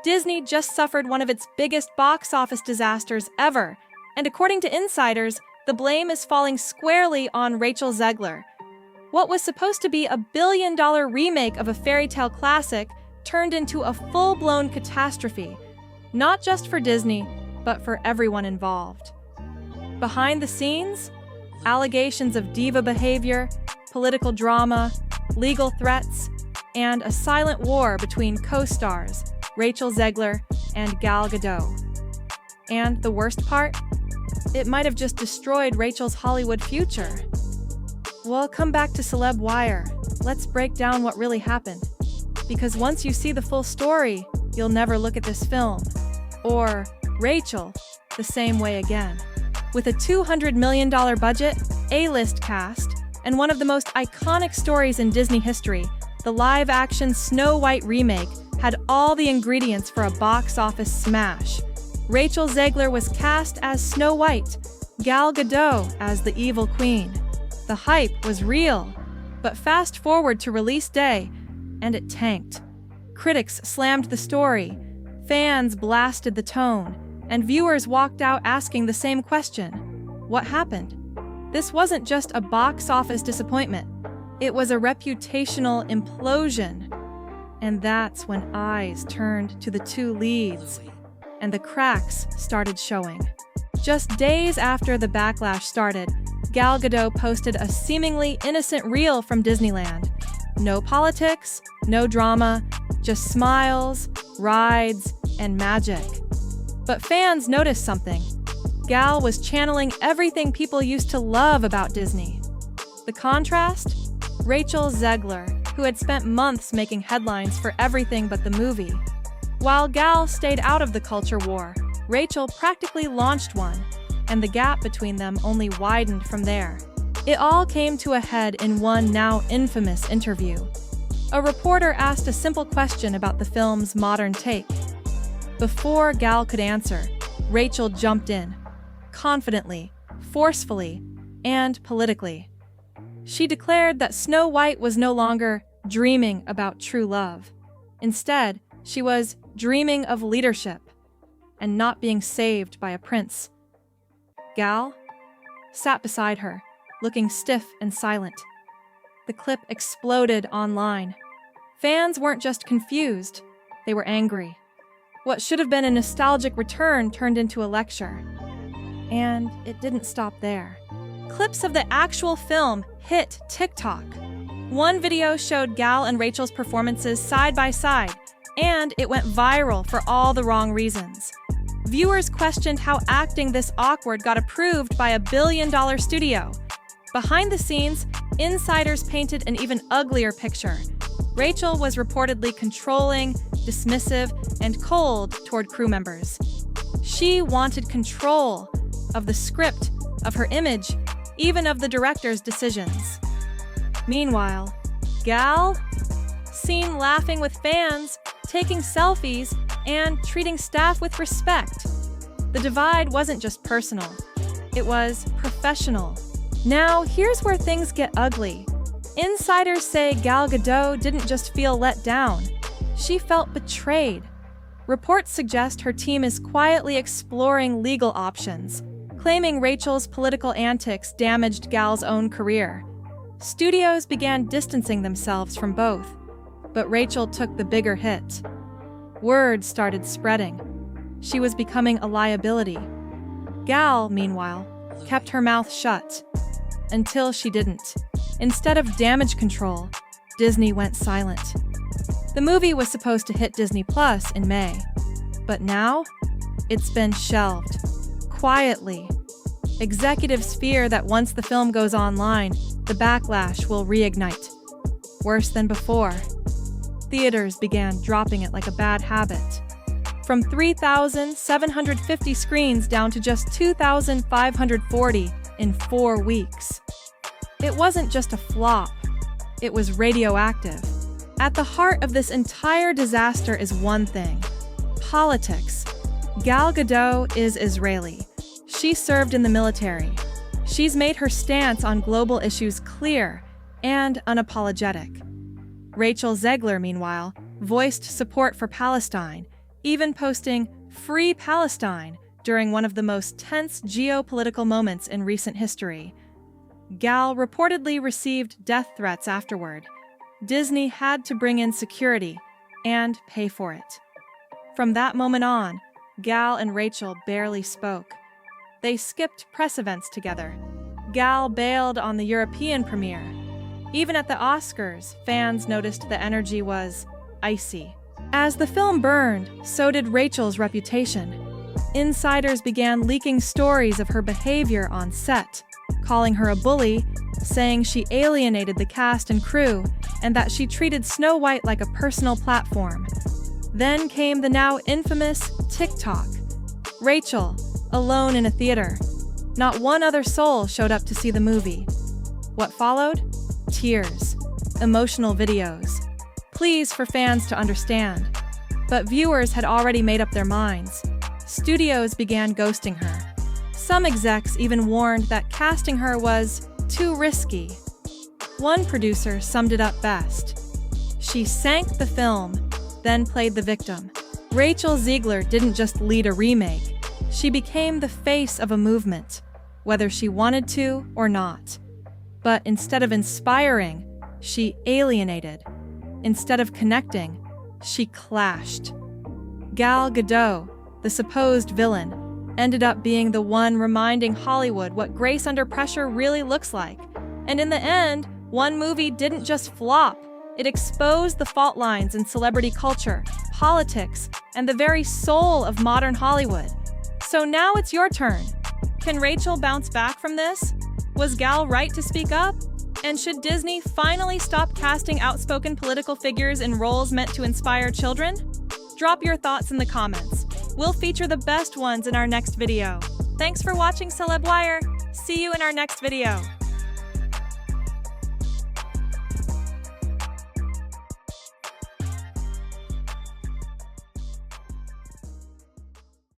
Disney just suffered one of its biggest box office disasters ever, and according to insiders, the blame is falling squarely on Rachel Zegler. What was supposed to be a billion-dollar remake of a fairy tale classic turned into a full-blown catastrophe, not just for Disney, but for everyone involved. Behind the scenes, allegations of diva behavior, political drama, legal threats, and a silent war between co-stars Rachel Zegler and Gal Gadot. And the worst part? It might have just destroyed Rachel's Hollywood future. Well, come back to Celeb Wire. Let's break down what really happened. Because once you see the full story, you'll never look at this film, or Rachel, the same way again. With a $200 million budget, A-list cast, and one of the most iconic stories in Disney history, the live-action Snow White remake had all the ingredients for a box office smash. Rachel Zegler was cast as Snow White, Gal Gadot as the evil queen. The hype was real, but fast forward to release day, and it tanked. Critics slammed the story, fans blasted the tone, and viewers walked out asking the same question: what happened? This wasn't just a box office disappointment, it was a reputational implosion. And that's when eyes turned to the two leads, and the cracks started showing. Just days after the backlash started, Gal Gadot posted a seemingly innocent reel from Disneyland. No politics, no drama, just smiles, rides, and magic. But fans noticed something. Gal was channeling everything people used to love about Disney. The contrast? Rachel Zegler, who had spent months making headlines for everything but the movie. While Gal stayed out of the culture war, Rachel practically launched one, and the gap between them only widened from there. It all came to a head in one now infamous interview. A reporter asked a simple question about the film's modern take. Before Gal could answer, Rachel jumped in, confidently, forcefully, and politically. She declared that Snow White was no longer dreaming about true love. Instead, she was dreaming of leadership and not being saved by a prince. Gal sat beside her, looking stiff and silent. The clip exploded online. Fans weren't just confused, they were angry. What should have been a nostalgic return turned into a lecture. And it didn't stop there. Clips of the actual film hit TikTok. One video showed Gal and Rachel's performances side by side, and it went viral for all the wrong reasons. Viewers questioned how acting this awkward got approved by a billion-dollar studio. Behind the scenes, insiders painted an even uglier picture. Rachel was reportedly controlling, dismissive, and cold toward crew members. She wanted control of the script, of her image, even of the director's decisions. Meanwhile, Gal, seen laughing with fans, taking selfies, and treating staff with respect. The divide wasn't just personal, it was professional. Now, here's where things get ugly. Insiders say Gal Gadot didn't just feel let down, she felt betrayed. Reports suggest her team is quietly exploring legal options, claiming Rachel's political antics damaged Gal's own career. Studios began distancing themselves from both, but Rachel took the bigger hit. Word started spreading. She was becoming a liability. Gal, meanwhile, kept her mouth shut. Until she didn't. Instead of damage control, Disney went silent. The movie was supposed to hit Disney Plus in May, but now it's been shelved. Quietly. Executives fear that once the film goes online, the backlash will reignite. Worse than before. Theaters began dropping it like a bad habit. From 3,750 screens down to just 2,540 in 4 weeks. It wasn't just a flop, it was radioactive. At the heart of this entire disaster is one thing: politics. Gal Gadot is Israeli. She served in the military. She's made her stance on global issues clear and unapologetic. Rachel Zegler, meanwhile, voiced support for Palestine, even posting "Free Palestine" during one of the most tense geopolitical moments in recent history. Gal reportedly received death threats afterward. Disney had to bring in security and pay for it. From that moment on, Gal and Rachel barely spoke. They skipped press events together. Gal bailed on the European premiere. Even at the Oscars, fans noticed the energy was icy. As the film burned, so did Rachel's reputation. Insiders began leaking stories of her behavior on set, calling her a bully, saying she alienated the cast and crew, and that she treated Snow White like a personal platform. Then came the now infamous TikTok. Rachel, alone in a theater. Not one other soul showed up to see the movie. What followed? Tears. Emotional videos. Pleas for fans to understand. But viewers had already made up their minds. Studios began ghosting her. Some execs even warned that casting her was too risky. One producer summed it up best. She sank the film, then played the victim. Rachel Zegler didn't just lead a remake. She became the face of a movement, whether she wanted to or not. But instead of inspiring, she alienated. Instead of connecting, she clashed. Gal Gadot, the supposed villain, ended up being the one reminding Hollywood what grace under pressure really looks like. And in the end, one movie didn't just flop. It exposed the fault lines in celebrity culture, politics, and the very soul of modern Hollywood. So now it's your turn. Can Rachel bounce back from this? Was Gal right to speak up? And should Disney finally stop casting outspoken political figures in roles meant to inspire children? Drop your thoughts in the comments. We'll feature the best ones in our next video. Thanks for watching Celeb Wire. See you in our next video.